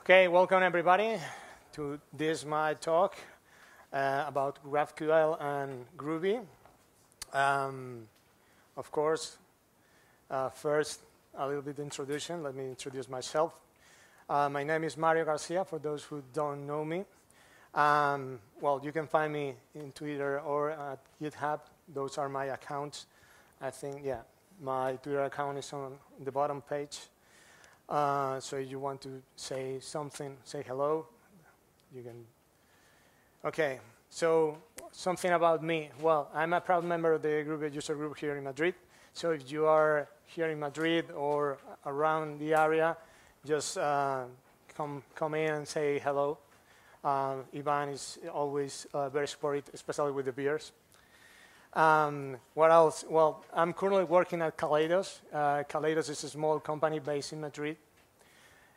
Okay, welcome everybody to this my talk about GraphQL and Groovy. Of course, first a little bit introduction. Let me introduce myself. My name is Mario García, for those who don't know me. Well, you can find me in Twitter or at GitHub. Those are my accounts. I think, yeah, my Twitter account is on the bottom page. So if you want to say something, say hello, you can. Okay, so something about me. Well, I'm a proud member of the Groovy user group here in Madrid. So if you are here in Madrid or around the area, just come in and say hello. Ivan is always very supportive, especially with the beers. What else? Well, I'm currently working at Kaleidos. Kaleidos is a small company based in Madrid.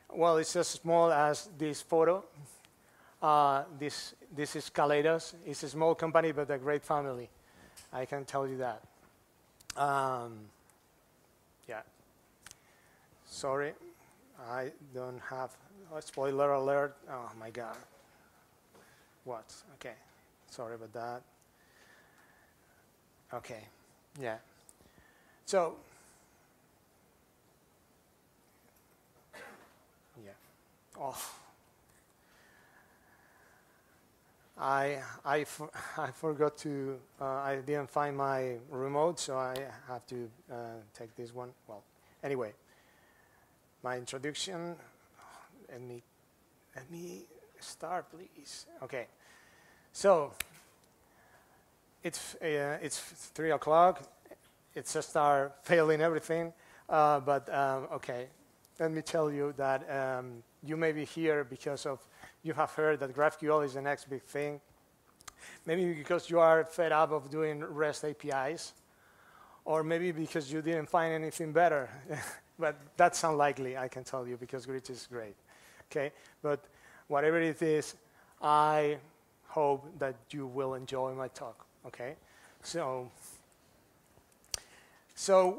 Well, it's as small as this photo. This is Kaleidos. It's a small company, but a great family. I can tell you that. Yeah. Sorry, I don't have a spoiler alert. Oh, my God. What? Okay. Sorry about that. Okay, yeah. So, yeah. Oh, I forgot to. I didn't find my remote, so I have to take this one. Well, anyway, my introduction. Let me start, please. Okay, so. It's 3 o'clock. It's just our failing everything. But okay, let me tell you that you may be here because of you have heard that GraphQL is the next big thing. Maybe because you are fed up of doing REST APIs, or maybe because you didn't find anything better. But that's unlikely, I can tell you, because Greach is great. Okay, but whatever it is, I hope that you will enjoy my talk. Okay, so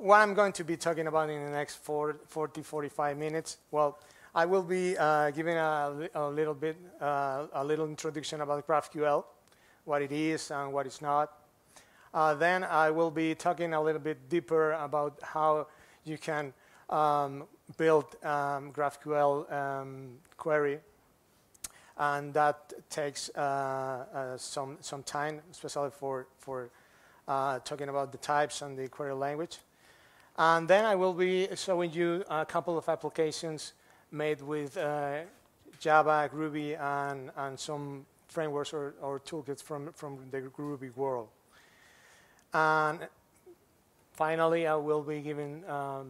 what I'm going to be talking about in the next 40, 45 minutes, well, I will be giving a little introduction about GraphQL, what it is and what it's not. Then I will be talking a little bit deeper about how you can build GraphQL query. And that takes some time, especially for talking about the types and the query language. And then I will be showing you a couple of applications made with Java, Groovy, and some frameworks or toolkits from the Groovy world. And finally, I will be giving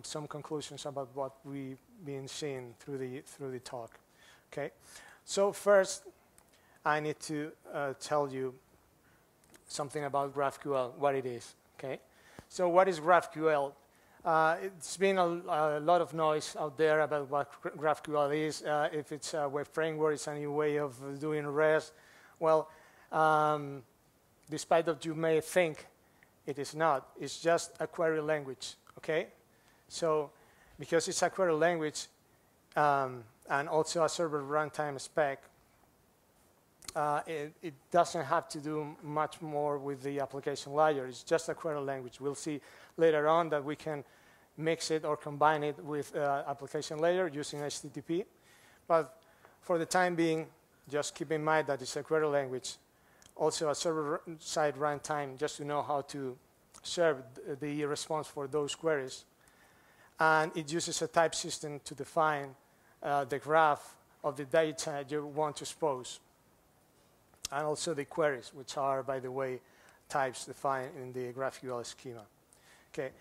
some conclusions about what we've been seeing through the talk. Okay. So first, I need to tell you something about GraphQL, what it is. Okay. So what is GraphQL? It's been a lot of noise out there about what GraphQL is. If it's a web framework, it's a new way of doing REST. Well, despite what you may think, it is not. It's just a query language. Okay. So because it's a query language, and also a server runtime spec, it doesn't have to do much more with the application layer. It's just a query language. We'll see later on that we can mix it or combine it with application layer using HTTP. But for the time being, just keep in mind that it's a query language. Also a server-side runtime, just to know how to serve the response for those queries. And it uses a type system to define the graph of the data you want to expose, and also the queries, which are, by the way, types defined in the GraphQL schema. Okay,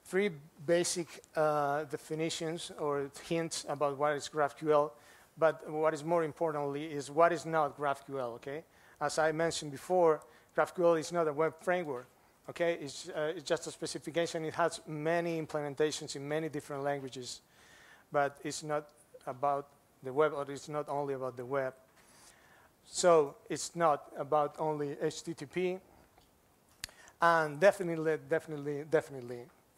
3 basic definitions or hints about what is GraphQL, but what is more importantly is what is not GraphQL. Okay, as I mentioned before, GraphQL is not a web framework. Okay, it's just a specification. It has many implementations in many different languages. But it's not about the web, or it's not only about the web. So it's not about only HTTP, and definitely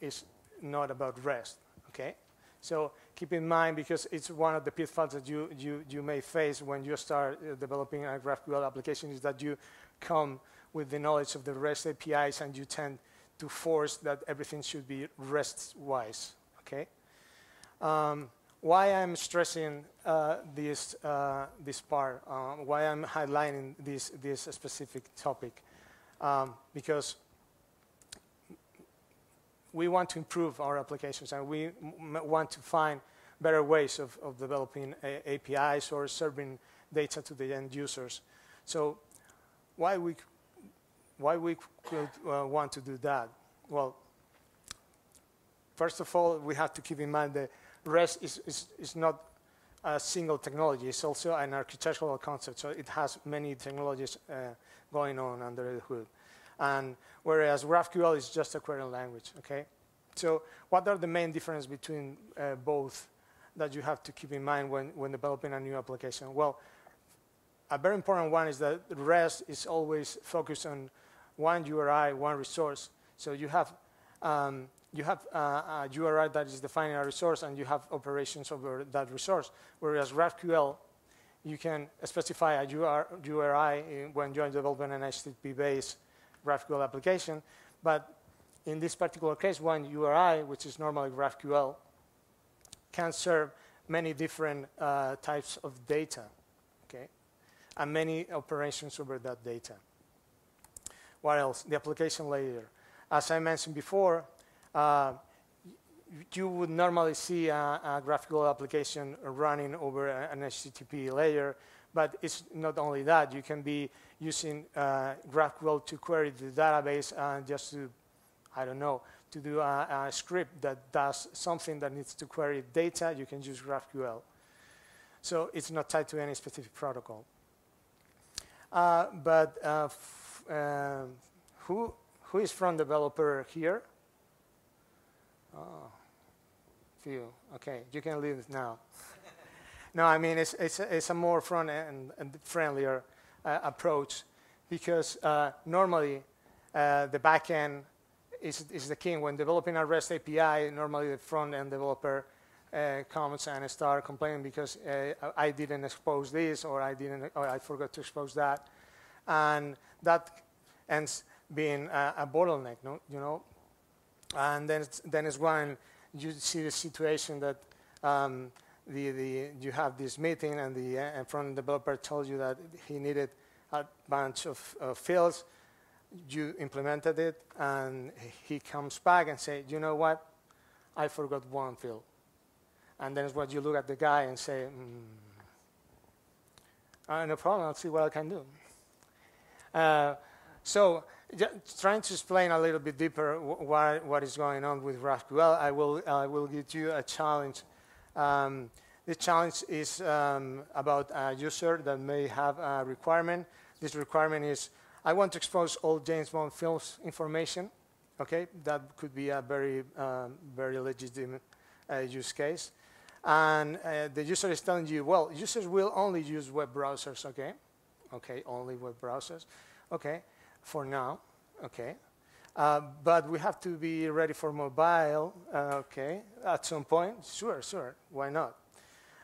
it's not about REST, okay? So keep in mind, because it's one of the pitfalls that you may face when you start developing a GraphQL application, is that you come with the knowledge of the REST APIs and you tend to force that everything should be REST-wise, okay? Why I'm stressing this part, why I'm highlighting this specific topic, because we want to improve our applications and we want to find better ways of developing APIs or serving data to the end users. So why we could want to do that? Well, first of all, we have to keep in mind that REST is not a single technology. It's also an architectural concept. So it has many technologies going on under the hood. And whereas GraphQL is just a query language, okay? So what are the main differences between both that you have to keep in mind when developing a new application? Well, a very important one is that REST is always focused on one URI, one resource. So you have a URI that is defining a resource, and you have operations over that resource. Whereas GraphQL, you can specify a URI when you're developing an HTTP-based GraphQL application. But in this particular case, one URI, which is normally GraphQL, can serve many different types of data, okay? And many operations over that data. What else? The application layer. As I mentioned before, you would normally see a GraphQL application running over an HTTP layer, but it's not only that. You can be using GraphQL to query the database just to, I don't know, to do a script that does something that needs to query data. You can use GraphQL. So it's not tied to any specific protocol. Who is front developer here? Oh, few. Okay, you can leave it now. No, I mean it's a more front end and friendlier approach, because normally the back end is the king. When developing a REST API, normally the front end developer comes and start complaining because I didn't expose this, or I forgot to expose that, and that ends being a bottleneck, no? You know. And then it's when you see the situation that you have this meeting and the front developer told you that he needed a bunch of fields. You implemented it, and he comes back and say, you know what? I forgot one field. And then it's what you look at the guy and say, no problem. I'll see what I can do. So trying to explain a little bit deeper what is going on with GraphQL, I will give you a challenge. The challenge is about a user that may have a requirement. This requirement is, I want to expose all James Bond films information. Okay, that could be a very legitimate use case. And the user is telling you, well, users will only use web browsers. Okay, okay, only web browsers. Okay. For now, okay. But we have to be ready for mobile, okay, at some point. Sure, why not?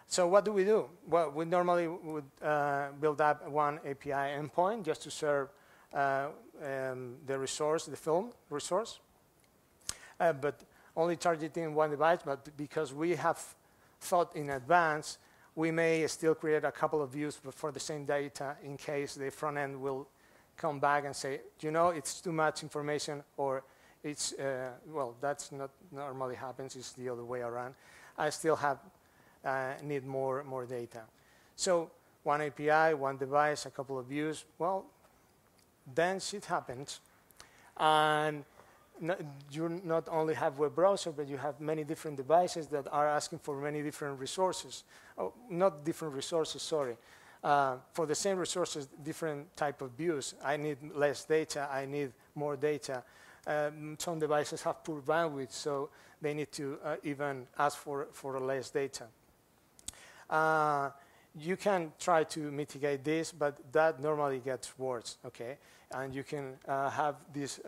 So what do we do? Well, we normally would build up one API endpoint just to serve the resource, the film resource, but only targeting one device. But because we have thought in advance, we may still create a couple of views for the same data in case the front end will come back and say, you know, it's too much information, or it's, well, that's not normally happens, it's the other way around. I still need more data. So one API, one device, a couple of views, well, then shit happens. And you not only have web browser, but you have many different devices that are asking for many different resources. Oh, not different resources, sorry. For the same resources, different type of views. I need less data, I need more data. Some devices have poor bandwidth, so they need to even ask for less data. You can try to mitigate this, but that normally gets worse, okay? And you can have this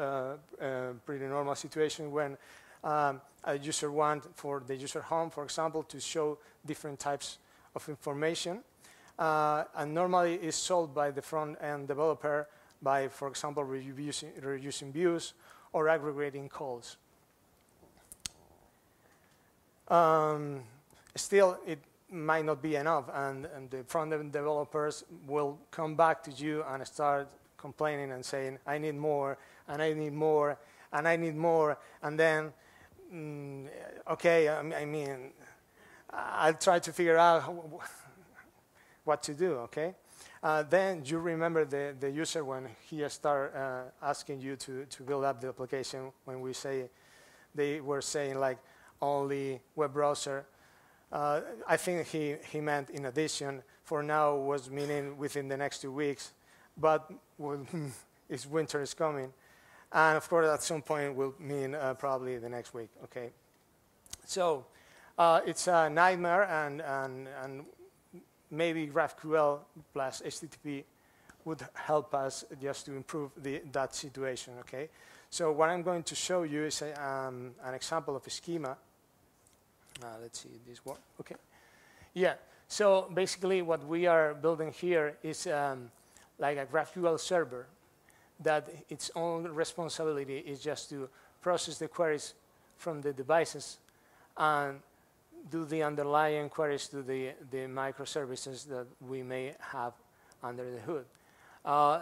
pretty normal situation when a user want for the user home, for example, to show different types of information. And normally is solved by the front-end developer by, for example, reusing views or aggregating calls. Still, it might not be enough, and the front-end developers will come back to you and start complaining and saying, I need more, and I need more, and I need more, and then, okay, I mean, I'll try to figure out what to do, okay? Then you remember the user when he start asking you to build up the application, when we say, they were saying like only web browser. I think he meant in addition. For now was meaning within the next 2 weeks, but it's winter is coming. And of course at some point will mean probably the next week, okay? So it's a nightmare, and maybe GraphQL plus HTTP would help us just to improve that situation, okay? So what I'm going to show you is an example of a schema. Let's see, this work, okay. Yeah, so basically what we are building here is like a GraphQL server that its own responsibility is just to process the queries from the devices and do the underlying queries to the microservices that we may have under the hood.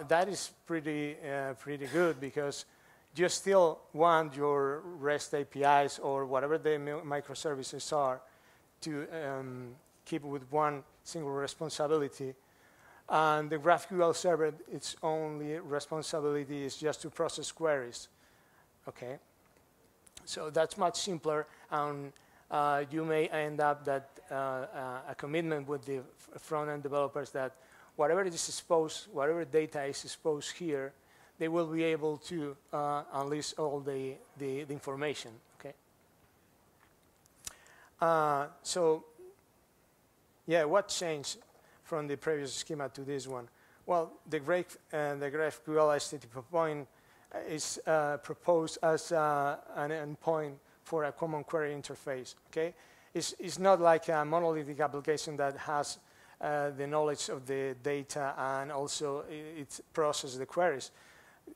That is pretty good, because you still want your REST APIs or whatever the microservices are to keep with one single responsibility. And the GraphQL server, its only responsibility is just to process queries, okay? So that's much simpler, and you may end up that a commitment with the front-end developers that whatever is exposed, whatever data is exposed here, they will be able to unleash all the information, okay? So, yeah, what changed from the previous schema to this one? Well, the GraphQL HTTP point is proposed as an endpoint for a common query interface, okay? It's not like a monolithic application that has the knowledge of the data and also it processes the queries.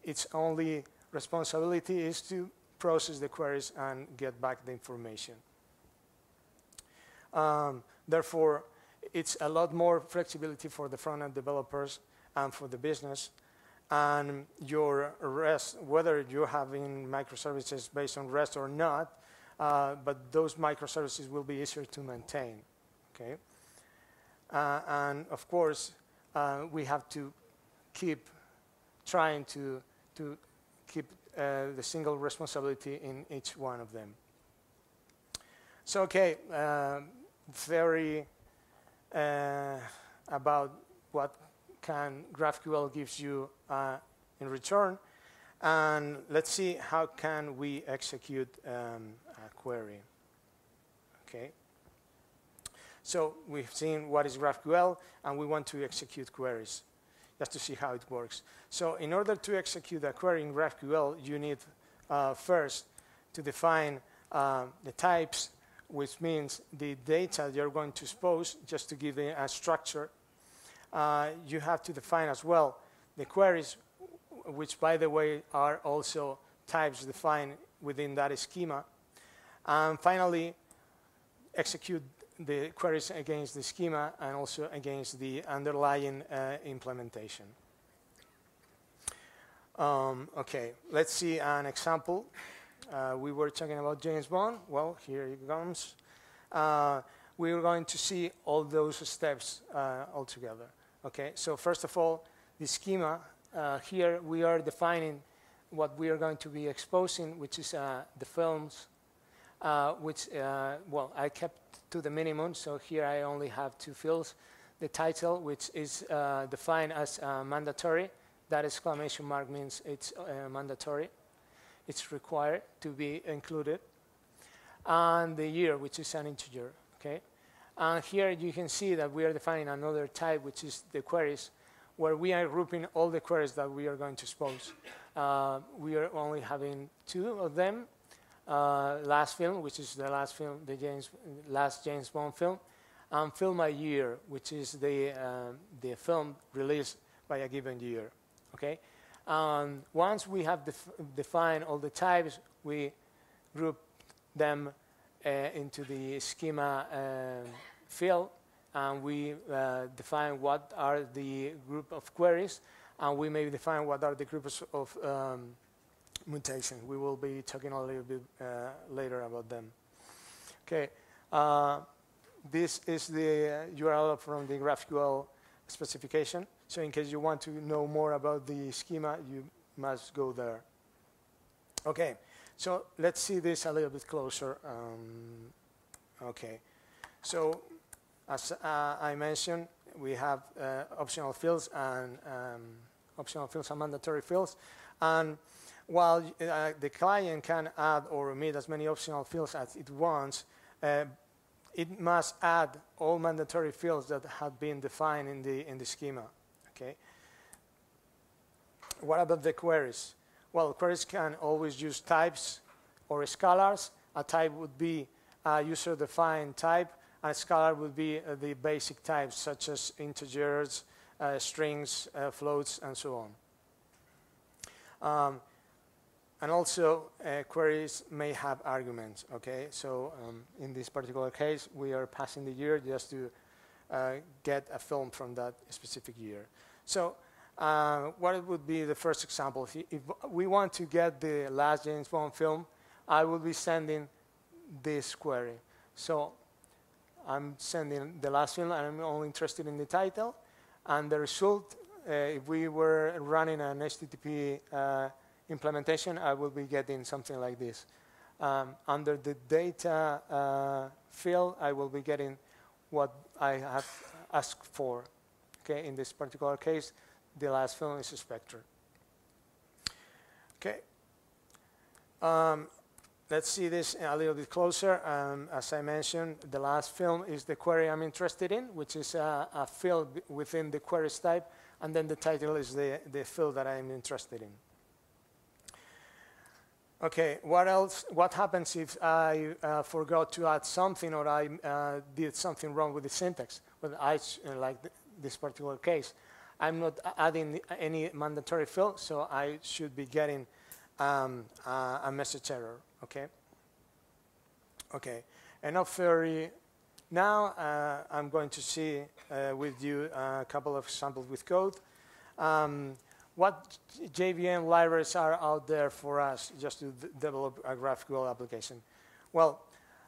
Its only responsibility is to process the queries and get back the information. Therefore, it's a lot more flexibility for the front-end developers and for the business. And your REST, whether you're having microservices based on REST or not, but those microservices will be easier to maintain, okay? And of course, we have to keep trying to keep the single responsibility in each one of them. So, okay, theory about what can GraphQL gives you in return, and let's see how can we execute a query. Okay. So we've seen what is GraphQL, and we want to execute queries just to see how it works. So in order to execute a query in GraphQL, you need first to define the types, which means the data you're going to expose, just to give it a structure. You have to define as well the queries, which, by the way, are also types defined within that schema. And finally, execute the queries against the schema and also against the underlying implementation. Okay, let's see an example. We were talking about James Bond. Well, here it comes. We're going to see all those steps all together. Okay, so first of all, the schema. Here we are defining what we are going to be exposing, which is the films, which, well, I kept to the minimum, so here I only have two fields. The title, which is defined as mandatory. That exclamation mark means it's mandatory. It's required to be included. And the year, which is an integer, okay? And here you can see that we are defining another type, which is the queries, where we are grouping all the queries that we are going to expose. We are only having two of them, last film, which is the last film, last James Bond film, and film a year, which is the film released by a given year. Okay. Once we have defined all the types, we group them into the schema field, and we define what are the group of queries, and we may define what are the groups of mutations. We will be talking a little bit later about them. Okay, this is the URL from the GraphQL specification. So in case you want to know more about the schema, you must go there. Okay, so let's see this a little bit closer. Okay, so as I mentioned, we have optional fields and mandatory fields. And while the client can add or omit as many optional fields as it wants, it must add all mandatory fields that have been defined in the schema. Okay. What about the queries? Well, queries can always use types or scalars. A type would be a user-defined type, and a scalar would be the basic types, such as integers, strings, floats, and so on. And also, queries may have arguments. Okay, so in this particular case, we are passing the year just to get a film from that specific year. So what would be the first example? If we want to get the last James Bond film, I will be sending this query. So I'm sending the last film, and I'm only interested in the title. And the result, if we were running an HTTP implementation, I will be getting something like this. Under the data field, I will be getting what I have asked for. Okay, in this particular case, the last film is a Spectre. Okay. Let's see this a little bit closer. As I mentioned, the last film is the query I'm interested in, which is a field within the queries type, and then the title is the field that I'm interested in. Okay, what else? What happens if I forgot to add something, or I did something wrong with the syntax? Well, like this particular case, I'm not adding any mandatory field, so I should be getting a message error. Okay. Okay. Enough theory. Now I'm going to see with you a couple of examples with code. What JVM libraries are out there for us just to develop a GraphQL application? Well,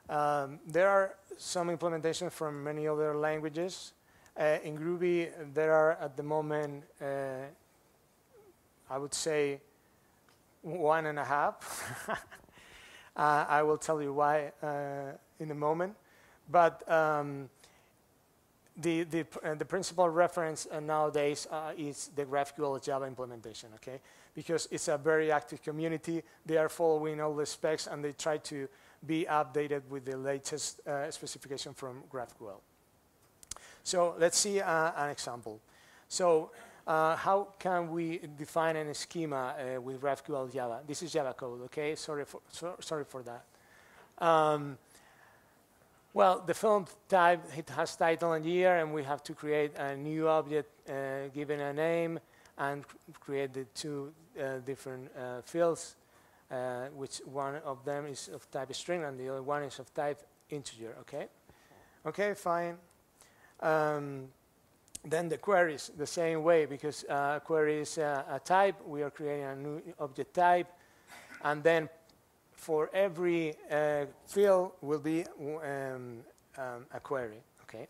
there are some implementations from many other languages. In Groovy, there are at the moment, I would say, 1.5. I will tell you why in a moment. But the principal reference nowadays is the GraphQL Java implementation, okay? Because it's a very active community. They are following all the specs, and they try to be updated with the latest specification from GraphQL. So let's see an example. So how can we define a schema with GraphQL Java? This is Java code, okay? Sorry for that. Well, the film type, it has title and year, and we have to create a new object given a name and create the two different fields, which one of them is of type string and the other one is of type integer, okay? Okay, fine. Then the queries, the same way, because query is a type, we are creating a new object type, and then for every field will be a query, okay?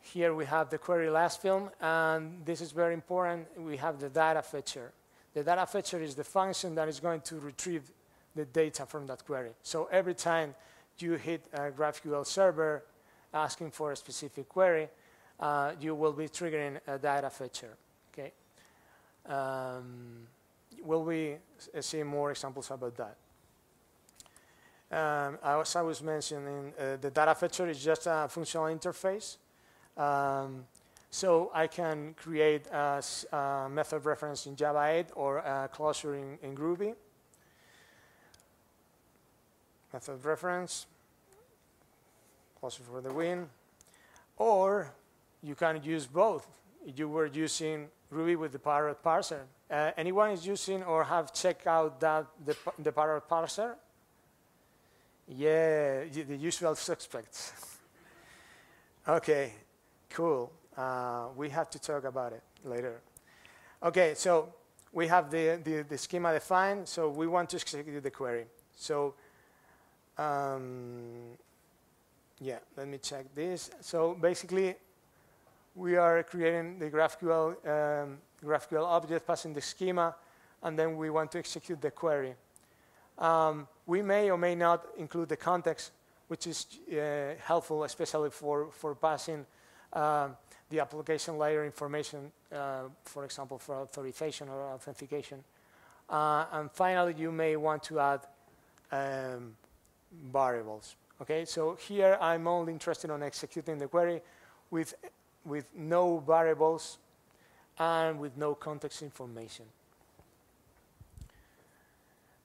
Here we have the query last film, and this is very important. We have the data fetcher. The data fetcher is the function that is going to retrieve the data from that query. So every time you hit a GraphQL server asking for a specific query, you will be triggering a data fetcher, okay? Will we see more examples about that? As I was mentioning, the data fetcher is just a functional interface. So I can create a method reference in Java 8 or a closure in Groovy. method reference, closer for the win. Or you can use both. You were using Ruby with the parrot parser. Anyone is using or have checked out that the parrot parser? Yeah, the usual suspects. Okay, cool. We have to talk about it later. Okay, so we have the schema defined, so we want to execute the query. So, yeah, let me check this. So basically, we are creating the GraphQL object, passing the schema, and then we want to execute the query. We may or may not include the context, which is helpful, especially for passing the application layer information, for example, for authorization or authentication. And finally, you may want to add variables. Okay, so here I'm only interested in executing the query with no variables and with no context information.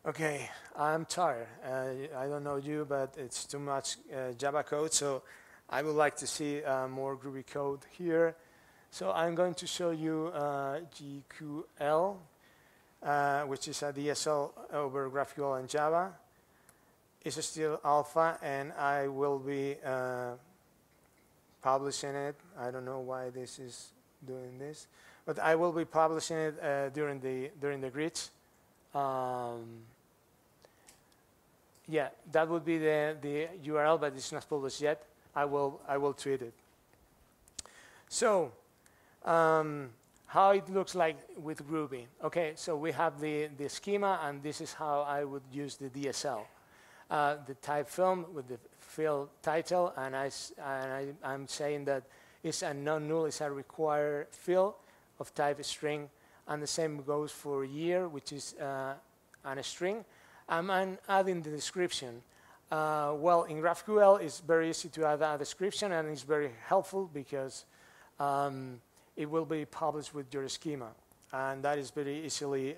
Okay, I'm tired. I don't know you, but it's too much Java code, so I would like to see more Groovy code here. So I'm going to show you GQL, which is a DSL over GraphQL and Java. It's still alpha, and I will be publishing it. I don't know why this is doing this, but I will be publishing it during the Greach. Yeah, that would be the URL, but it's not published yet. I will tweet it. So, how it looks like with Groovy. Okay, so we have the schema, and this is how I would use the DSL. The type film with the field title, and I'm saying that it's a non-null, it's a required field of type string, and the same goes for year, which is a string. I'm adding the description. Well, in GraphQL, it's very easy to add a description, and it's very helpful because it will be published with your schema, and that is very easily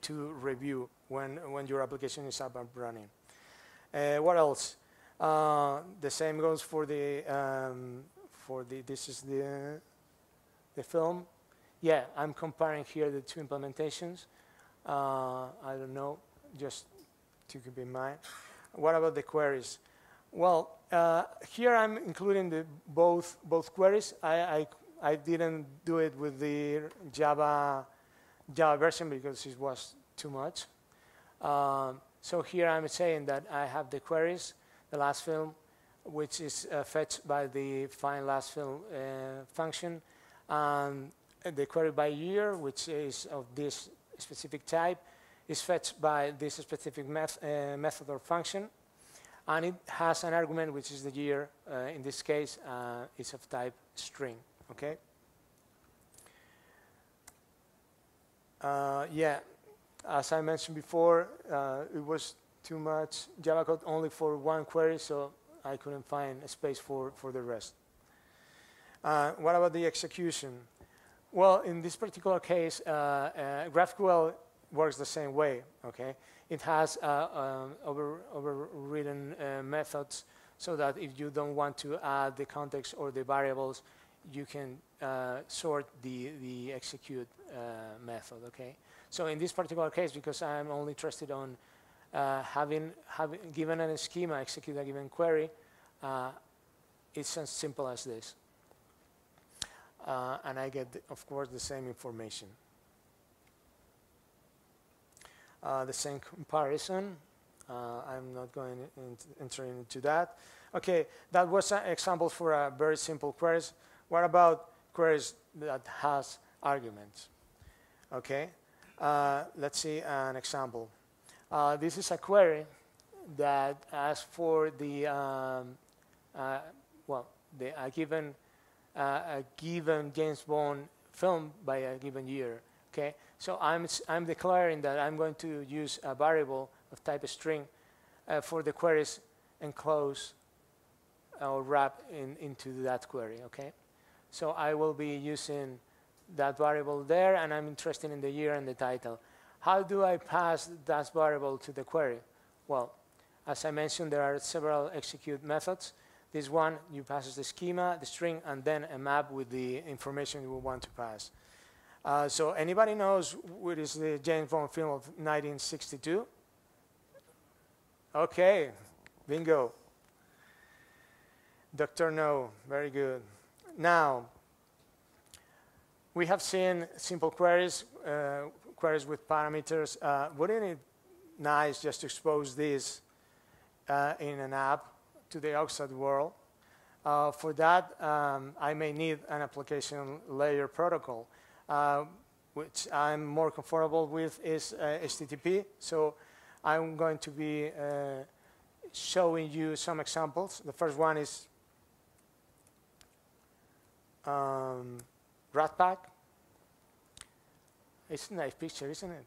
to review when your application is up and running. What else? The same goes for the this is the film. Yeah, I'm comparing here the two implementations. I don't know, just to keep in mind. What about the queries? Well, here I'm including both queries. I didn't do it with the Java version because it was too much. So here I'm saying that I have the queries, the last film, which is fetched by the find last film function, and the query by year, which is of this specific type, is fetched by this specific method or function, and it has an argument which is the year. In this case, it's of type string. Okay. Yeah, as I mentioned before, it was too much Java code only for one query, so I couldn't find a space for the rest. What about the execution? Well, in this particular case, GraphQL works the same way. Okay, it has overridden methods, so that if you don't want to add the context or the variables, you can sort the execute method. Okay, so in this particular case, because I'm only interested on having given a schema execute a given query, it's as simple as this. And I get, of course, the same information. The same comparison. I'm not going to enter into that. Okay, that was an example for a very simple queries. What about queries that has arguments? Okay, let's see an example. This is a query that asks for the a given James Bond film by a given year. Okay, so I'm declaring that I'm going to use a variable of type string for the queries enclose or wrap into that query. Okay, so I will be using that variable there, and I'm interested in the year and the title. How do I pass that variable to the query? Well, As I mentioned, there are several execute methods. This one, you pass the schema, the string, and then a map with the information you want to pass. So anybody knows what is the James Bond film of 1962? Okay, bingo. Dr. No, very good. Now, we have seen simple queries, queries with parameters. Wouldn't it nice just to expose this in an app to the outside world? For that, I may need an application layer protocol, which I'm more comfortable with is HTTP. So I'm going to be showing you some examples. The first one is Ratpack. It's a nice picture, isn't it?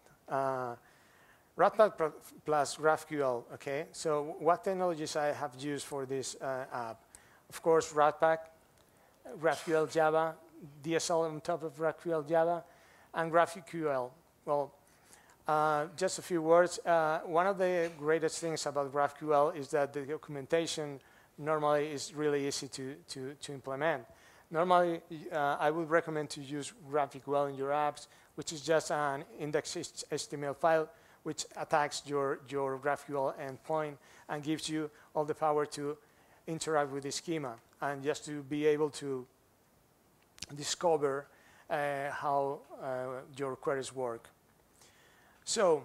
Ratpack plus GraphQL, okay? So what technologies I have used for this app? Of course, Ratpack, GraphQL Java, DSL on top of GraphQL Java, and GraphQL. Well, just a few words. One of the greatest things about GraphQL is that the documentation normally is really easy to implement. Normally, I would recommend to use GraphQL in your apps, which is just an indexed HTML file which attacks your GraphQL endpoint and gives you all the power to interact with the schema and just to be able to discover how your queries work. So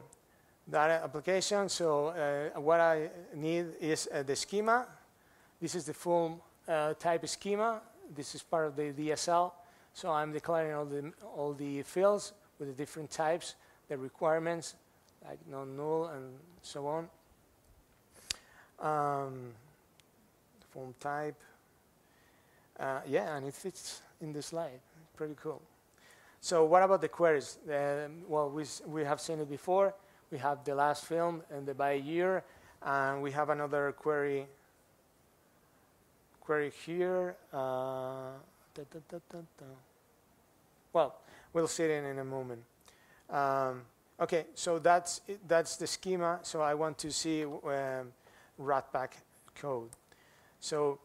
that application, so what I need is the schema. This is the full type schema. This is part of the DSL. So I'm declaring all the fields with the different types, the requirements, like non-null and so on. Form type. Yeah, and it fits in the slide. Pretty cool. So what about the queries? Well, we have seen it before. We have the last film and the by year, and we have another query here. Well, we'll see it in a moment. Okay, so that's the schema. So I want to see Ratpack code. So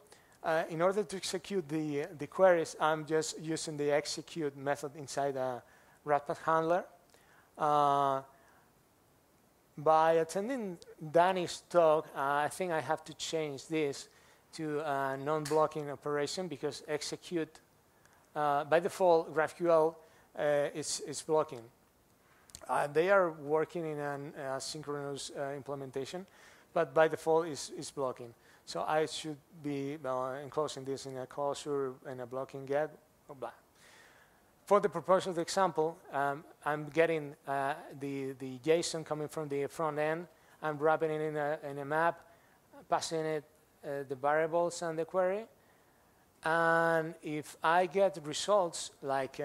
in order to execute the queries, I'm just using the execute method inside a Ratpack handler. By attending Danny's talk, I think I have to change this to a non-blocking operation because execute, by default, GraphQL is blocking. They are working in an asynchronous implementation, but by default is blocking. So I should be enclosing this in a closure and a blocking get. Blah. For the purpose of the example, I'm getting the JSON coming from the front end. I'm wrapping it in a map, passing it the variables and the query. And if I get results like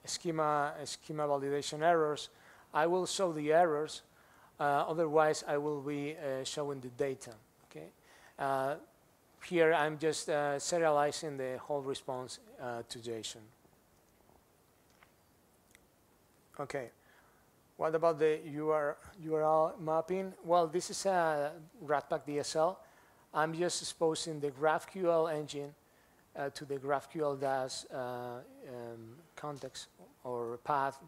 schema validation errors, I will show the errors. Otherwise, I will be showing the data. Okay. Here, I'm just serializing the whole response to JSON. Okay. What about the URL mapping? Well, this is a Ratpack DSL. I'm just exposing the GraphQL engine to the GraphQL DAS context or path.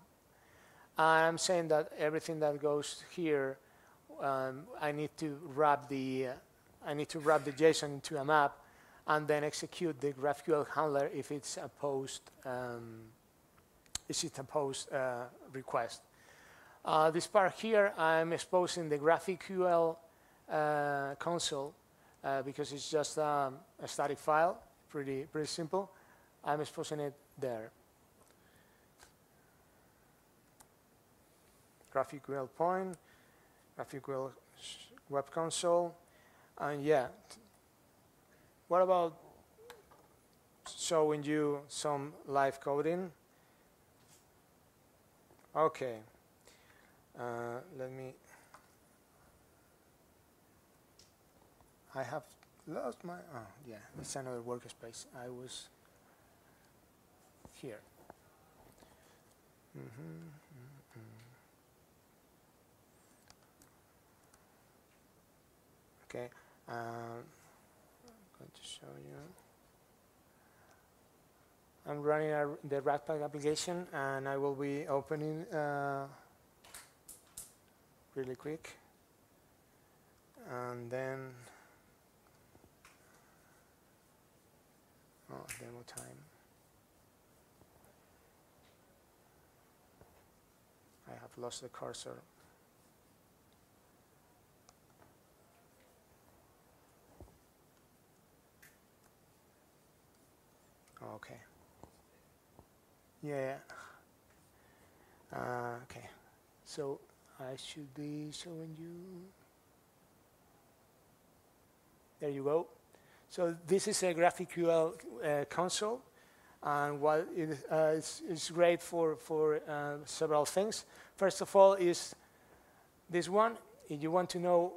I'm saying that everything that goes here, I need to wrap the JSON into a map, and then execute the GraphQL handler if it's a post request. This part here, I'm exposing the GraphQL console because it's just a static file, pretty simple. I'm exposing it there. GraphQL point, GraphQL web console, and yeah. What about showing you some live coding? Okay. Let me. I have lost my. Oh, yeah, it's another workspace. I was here. Okay, I'm going to show you. I'm running the Ratpack application, and I will be opening really quick, and then demo time. I have lost the cursor. Okay. Yeah. Okay. So I should be showing you. There you go. So this is a GraphQL console, and what it's great for several things. First of all, is this one. If you want to know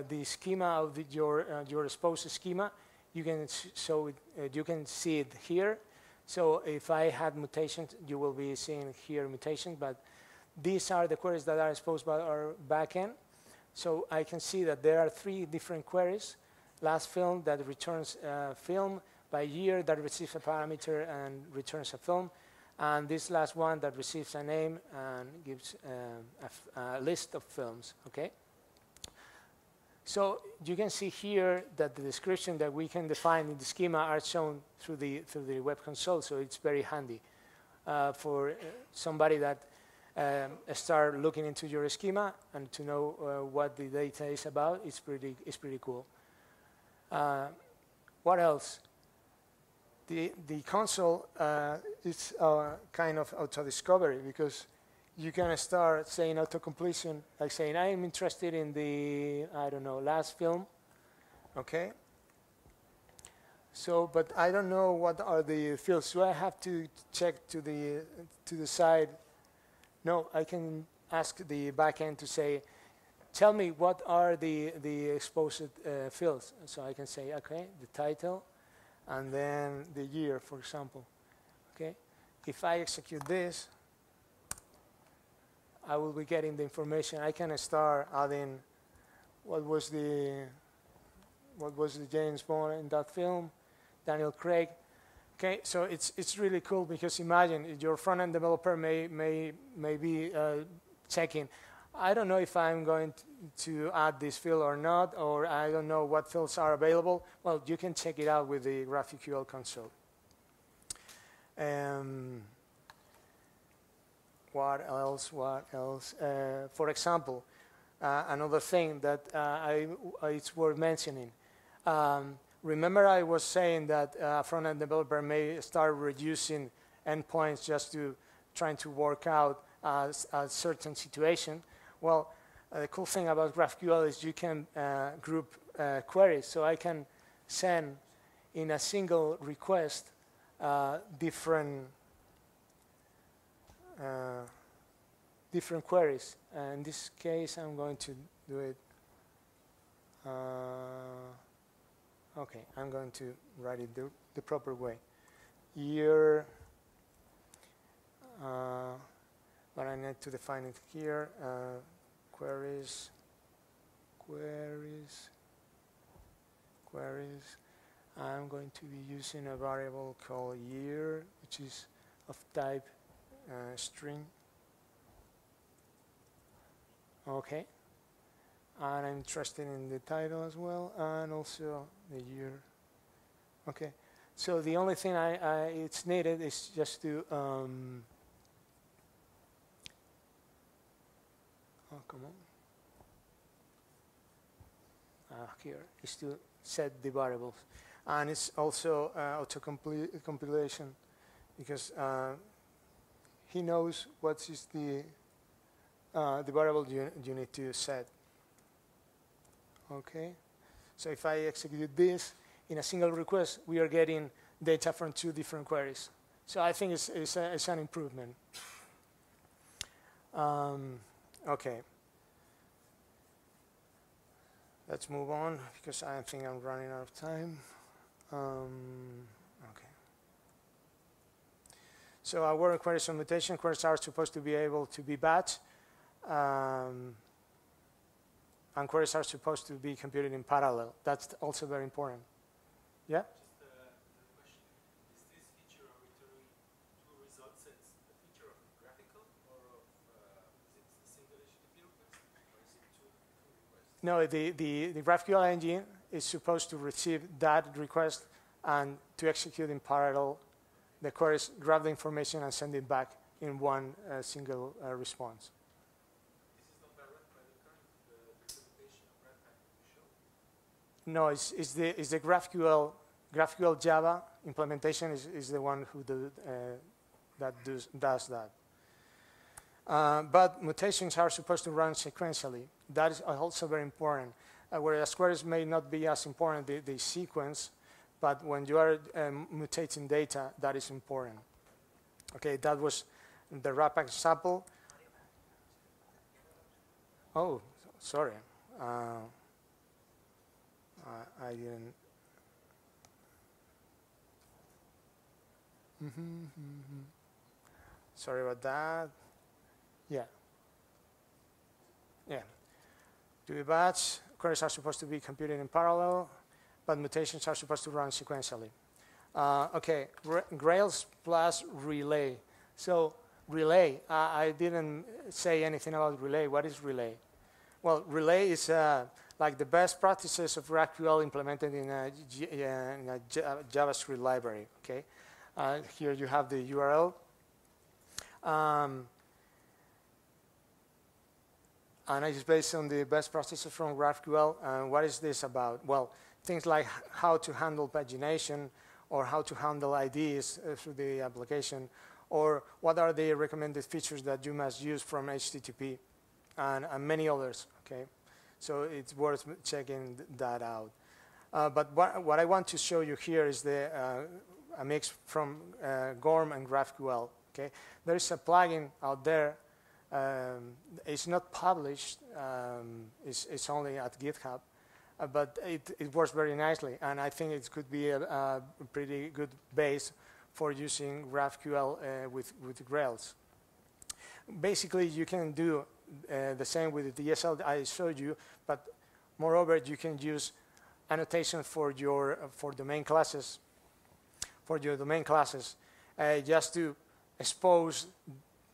the schema of your exposed schema, you can you can see it here. So if I had mutations, you will be seeing here mutations, but these are the queries that are exposed by our backend. So I can see that there are 3 different queries. Last film that returns film, by year that receives a parameter and returns a film, and this last one that receives a name and gives a list of films, okay? So you can see here that the description that we can define in the schema are shown through the web console, so it's very handy for somebody that start looking into your schema and to know what the data is about. It's pretty cool. What else? The console is kind of auto-discovery, because you can start saying auto-completion, like saying, I am interested in the, I don't know, last film, okay? So, but I don't know what are the fields. So I have to check to the side. No, I can ask the backend to say, tell me what are the exposed fields. So I can say, okay, the title, and then the year, for example. Okay, if I execute this, I will be getting the information. I can start adding what was the James Bond in that film, Daniel Craig. Okay, so it's really cool, because imagine your front-end developer may be checking, I don't know if I'm going to add this field or not, or I don't know what fields are available. Well, you can check it out with the GraphQL console. What else? For example, another thing that it's worth mentioning. Remember I was saying that a front-end developer may start reducing endpoints just to trying to work out a certain situation. Well, the cool thing about GraphQL is you can group queries. So I can send in a single request different queries. In this case, I'm going to do it. Okay, I'm going to write it the proper way. Year, but I need to define it here. Queries. I'm going to be using a variable called year, which is of type string. Okay. And I'm interested in the title as well, and also the year. Okay. So the only thing it's needed is just to oh, come on. Here is to set the variables, and it's also auto-compilation, because he knows what is the variable you need to set. Okay, so if I execute this in a single request, we are getting data from 2 different queries. So I think it's an improvement. Okay. Let's move on, because I think I'm running out of time. Okay. So our queries and mutation queries are supposed to be able to be batched. and queries are supposed to be computed in parallel. That's also very important. Yeah? Just the question, is this feature of returning two result sets a feature of graphical, or of, is it a single HTTP request, or is it two requests? No, the GraphQL engine is supposed to receive that request and to execute in parallel the queries, grab the information, and send it back in one single response. This is not direct by the current implementation of runtime you showed? No, it's the GraphQL Java implementation is the one who does that. But mutations are supposed to run sequentially. That is also very important. Whereas queries may not be as important, the sequence, but when you are mutating data, that is important. Okay, that was the wrap example. Oh, sorry. I didn't. Sorry about that. Yeah. Do a batch. Queries are supposed to be computed in parallel, but mutations are supposed to run sequentially. Okay, Grails plus relay. So relay, I didn't say anything about relay. What is relay? Well, relay is like the best practices of GraphQL implemented in a JavaScript library. Okay, here you have the URL. And it's based on the best practices from GraphQL. And what is this about? Well, things like how to handle pagination, or how to handle IDs through the application, or what are the recommended features that you must use from HTTP, and many others. Okay, so it's worth checking that out. But what I want to show you here is a mix from GORM and GraphQL. Okay, there is a plugin out there. It's not published. It's only at GitHub. But it works very nicely, and I think it could be a pretty good base for using GraphQL with Grails. Basically, you can do the same with the DSL I showed you, but moreover, you can use annotation for your domain classes, just to expose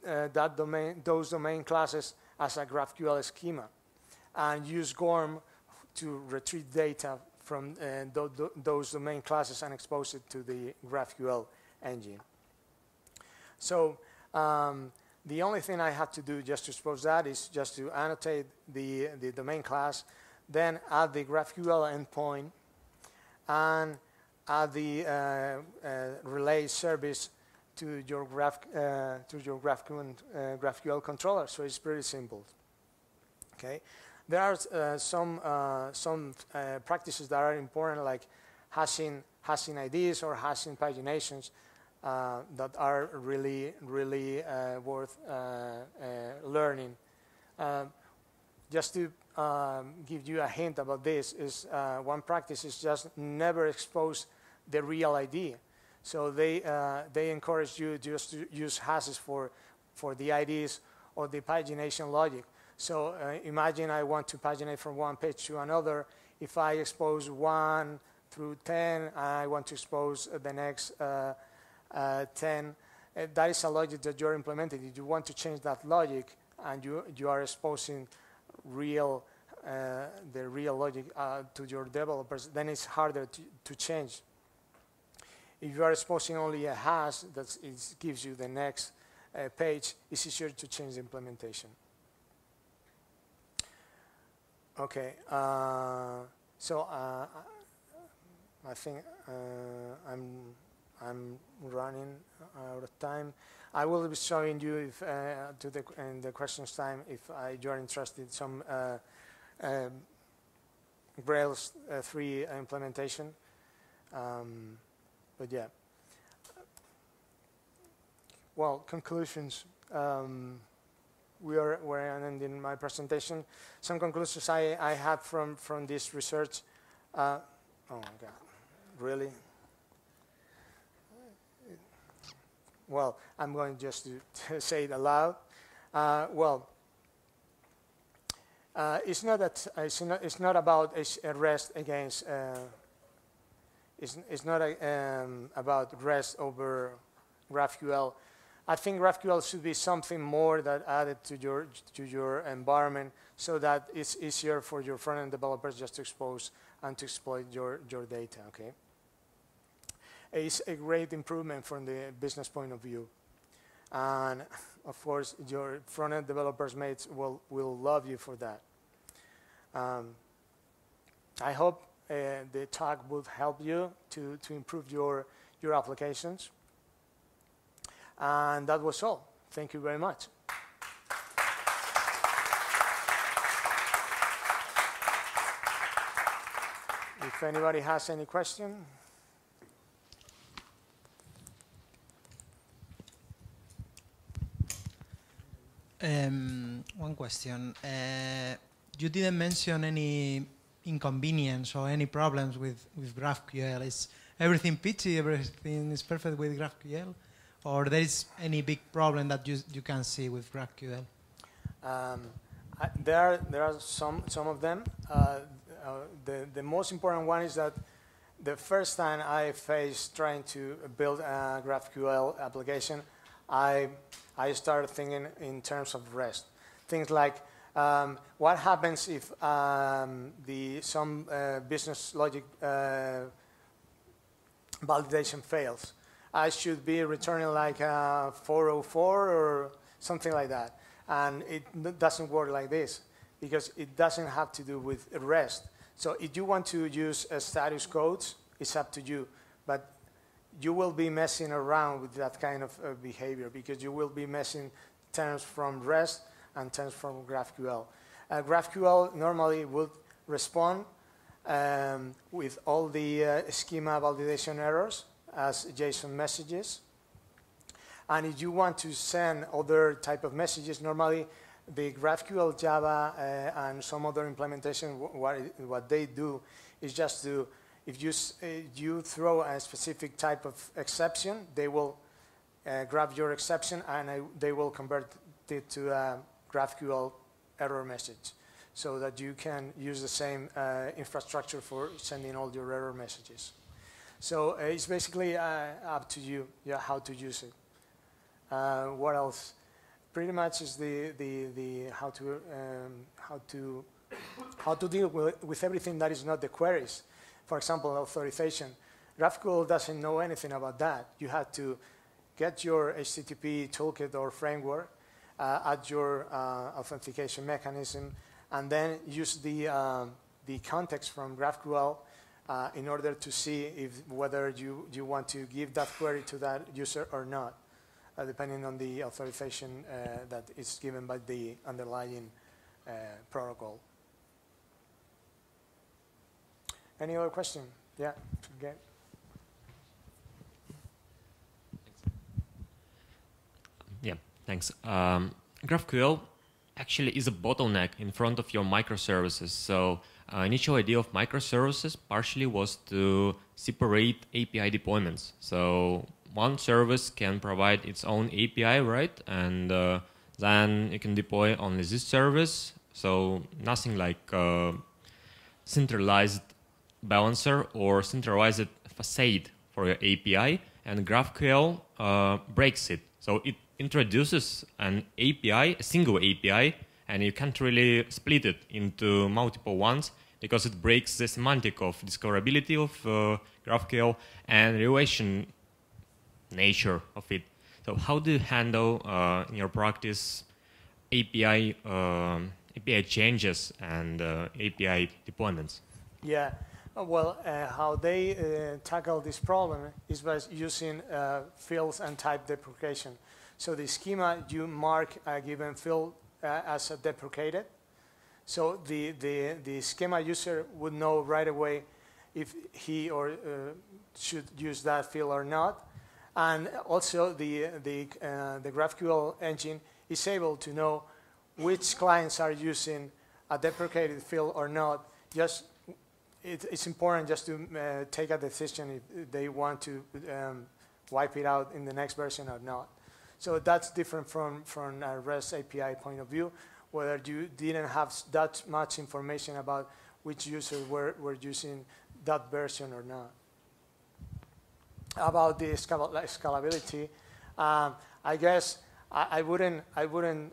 those domain classes as a GraphQL schema, and use GORM to retrieve data from those domain classes and expose it to the GraphQL engine. So the only thing I have to do just to expose that is just to annotate the domain class, then add the GraphQL endpoint, and add the relay service to your GraphQL controller. So it's pretty simple. Okay. There are some practices that are important, like hashing IDs or hashing paginations, that are really worth learning. Just to give you a hint about this, is one practice is just never expose the real ID. So they encourage you just to use hashes for the IDs or the pagination logic. So imagine I want to paginate from one page to another. If I expose 1 through 10, I want to expose the next 10. That is a logic that you're implementing. If you want to change that logic, and you are exposing the real logic to your developers, then it's harder to change. If you are exposing only a hash that gives you the next page, it's easier to change the implementation. Okay, so I think I'm running out of time. I will be showing you if, in the questions time, if you're interested in some Grails 3 implementation. But yeah. Well, conclusions. We're ending my presentation. Some conclusions I had from this research. Oh my God, really? Well, I'm going just to say it aloud. Well, It's not that it's not about a REST against. It's not about REST over GraphQL. I think GraphQL should be something more that added to your environment, so that it's easier for your front-end developers just to expose and to exploit your data. Okay. It's a great improvement from the business point of view, and of course your front-end developers mates will love you for that. I hope the talk would help you to improve your applications. And that was all. Thank you very much. If anybody has any question. One question. You didn't mention any inconvenience or any problems with GraphQL. Is everything peachy? Everything is perfect with GraphQL? Or there is any big problem that you can see with GraphQL? There are some of them. The most important one is that the first time I faced trying to build a GraphQL application, I started thinking in terms of REST. Things like what happens if some business logic validation fails? I should be returning like 404 or something like that. And it doesn't work like this, because it doesn't have to do with REST. So if you want to use status codes, it's up to you. But you will be messing around with that kind of behavior, because you will be messing terms from REST and terms from GraphQL. GraphQL normally would respond with all the schema validation errors as JSON messages. And if you want to send other type of messages, normally the GraphQL Java and some other implementation, what they do is just to, if you throw a specific type of exception, they will grab your exception and they will convert it to a GraphQL error message, so that you can use the same infrastructure for sending all your error messages. So it's basically up to you, how to use it. What else? Pretty much is the how to deal with everything that is not the queries. For example, authorization. GraphQL doesn't know anything about that. You have to get your HTTP toolkit or framework, add your authentication mechanism, and then use the context from GraphQL in order to see whether you want to give that query to that user or not, depending on the authorization that is given by the underlying protocol. Any other question? Yeah, okay. Yeah, thanks. GraphQL actually is a bottleneck in front of your microservices. So initial idea of microservices partially was to separate API deployments. So one service can provide its own API, right? And then you can deploy only this service. So nothing like centralized balancer or centralized facade for your API. And GraphQL breaks it. So it introduces an API, a single API, and you can't really split it into multiple ones, because it breaks the semantic of discoverability of GraphQL and relation nature of it. So how do you handle in your practice API changes and API deployments? Yeah, well, how they tackle this problem is by using fields and type deprecation. So the schema, you mark a given field as a deprecated. So the schema user would know right away if he or should use that field or not. And also the GraphQL engine is able to know which clients are using a deprecated field or not. Just it's important just to take a decision if they want to wipe it out in the next version or not. So that's different from a REST API point of view, whether you didn't have that much information about which users were using that version or not. About the scalability, I guess I wouldn't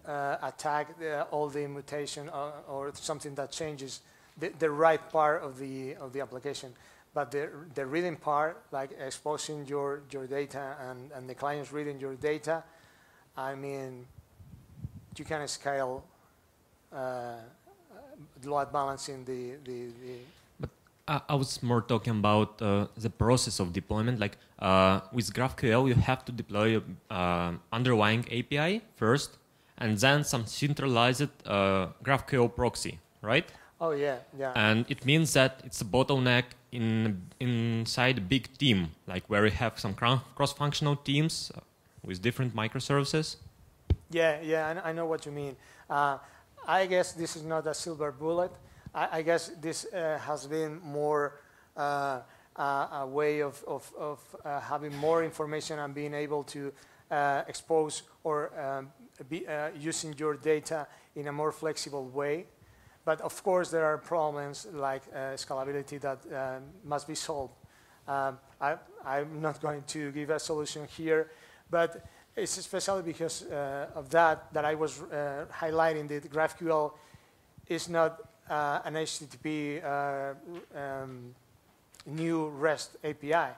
attack all the mutation or something that changes the right part of the application, but the reading part, like exposing your data and the clients reading your data, I mean, you can scale load balancing But I was more talking about the process of deployment. Like with GraphQL, you have to deploy underlying API first, and then some centralized GraphQL proxy, right? Oh yeah. And it means that it's a bottleneck inside a big team, like where you have some cross-functional teams with different microservices. Yeah, I know what you mean. I guess this is not a silver bullet. I guess this has been more a way of having more information and being able to expose or using your data in a more flexible way. But of course, there are problems like scalability that must be solved. I'm not going to give a solution here, but it's especially because of that I was highlighting that GraphQL is not an HTTP new REST API.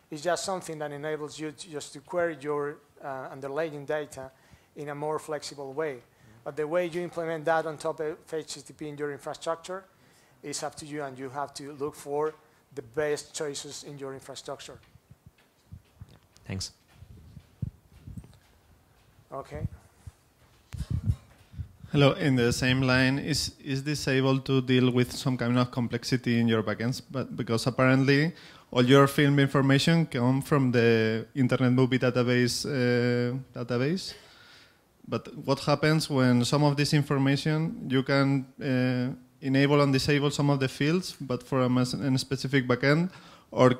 It's just something that enables you just to query your underlying data in a more flexible way. But the way you implement that on top of HTTP in your infrastructure is up to you, and you have to look for the best choices in your infrastructure. Thanks. Okay. Hello. In the same line, is this able to deal with some kind of complexity in your backends? But because apparently all your film information come from the Internet Movie Database But what happens when some of this information you can enable and disable some of the fields, but from a specific backend, or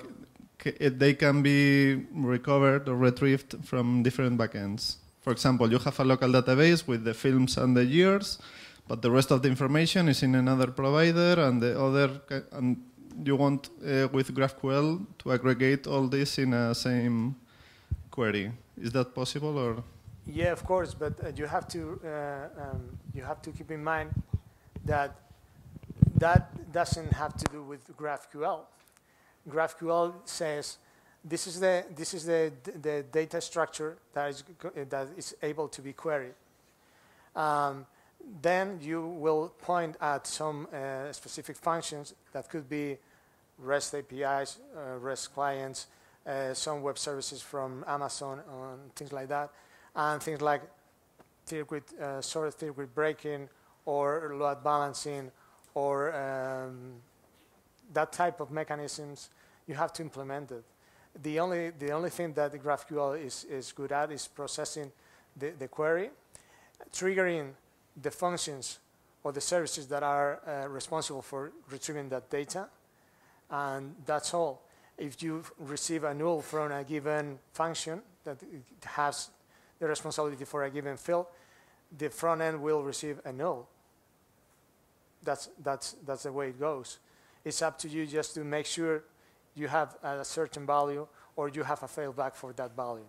they can be recovered or retrieved from different backends? For example, you have a local database with the films and the years, but the rest of the information is in another provider, and the other, and you want with GraphQL to aggregate all this in a same query. Is that possible, or? Yeah, of course, but you have to keep in mind that doesn't have to do with GraphQL. GraphQL says this is the data structure that is able to be queried. Then you will point at some specific functions that could be REST APIs, REST clients, some web services from Amazon, things like that. And things like sorted circuit breaking or load balancing or that type of mechanisms, you have to implement it. The only thing that the GraphQL is good at is processing the query, triggering the functions or the services that are responsible for retrieving that data, and that's all. If you receive a null from a given function that it has the responsibility for a given field, the front end will receive a null. That's the way it goes. It's up to you just to make sure you have a certain value or you have a fallback for that value.